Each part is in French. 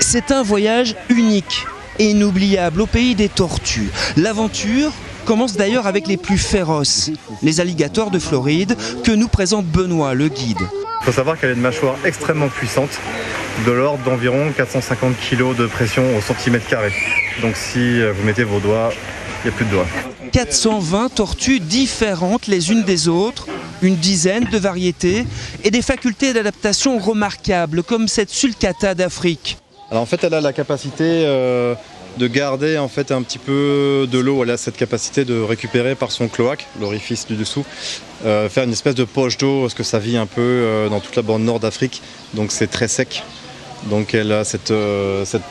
C'est un voyage unique et inoubliable au pays des tortues. L'aventure commence d'ailleurs avec les plus féroces, les alligators de Floride, que nous présente Benoît, le guide. Il faut savoir qu'elle a une mâchoire extrêmement puissante, de l'ordre d'environ 450 kg de pression au centimètre carré. Donc si vous mettez vos doigts, il n'y a plus de doigts. 420 tortues différentes les unes des autres, une dizaine de variétés et des facultés d'adaptation remarquables comme cette sulcata d'Afrique. Alors en fait, elle a la capacité de garder en fait un petit peu de l'eau. Elle a cette capacité de récupérer par son cloaque, l'orifice du dessous, faire une espèce de poche d'eau parce que ça vit un peu dans toute la bande nord d'Afrique. Donc c'est très sec. Donc elle a cette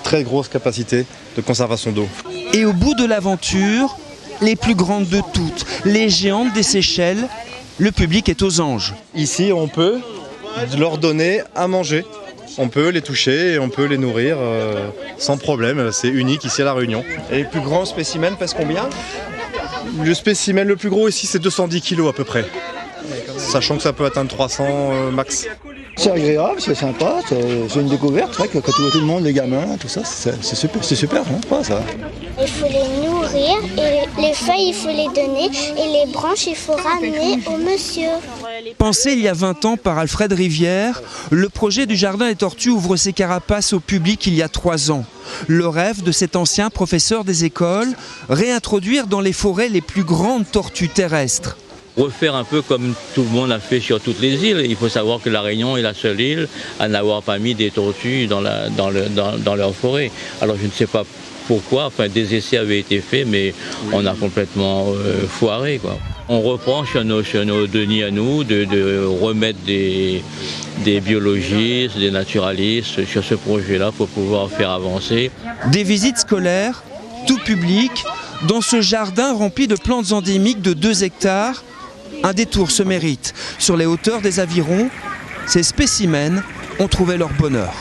très grosse capacité de conservation d'eau. Et au bout de l'aventure, les plus grandes de toutes, les géantes des Seychelles, le public est aux anges. Ici, on peut leur donner à manger. On peut les toucher et on peut les nourrir sans problème. C'est unique ici à La Réunion. Et les plus grands spécimens pèsent combien? Le spécimen le plus gros ici, c'est 210 kg à peu près. Sachant que ça peut atteindre 300 max. C'est agréable, c'est sympa, c'est une découverte, vrai, que tout le monde, les gamins, tout ça, c'est super, hein, ça. Il faut les nourrir, et les feuilles il faut les donner, et les branches il faut ramener au monsieur. Pensé il y a 20 ans par Alfred Rivière, le projet du Jardin des Tortues ouvre ses carapaces au public il y a 3 ans. Le rêve de cet ancien professeur des écoles, réintroduire dans les forêts les plus grandes tortues terrestres. Refaire un peu comme tout le monde a fait sur toutes les îles. Il faut savoir que La Réunion est la seule île à n'avoir pas mis des tortues dans leur forêt. Alors je ne sais pas pourquoi, enfin des essais avaient été faits, mais on a complètement foiré, quoi. On reprend sur nos deniers à nous de remettre des biologistes, des naturalistes sur ce projet-là pour pouvoir faire avancer. Des visites scolaires, tout public, dans ce jardin rempli de plantes endémiques de 2 hectares, un détour se mérite. Sur les hauteurs des Avirons, ces spécimens ont trouvé leur bonheur.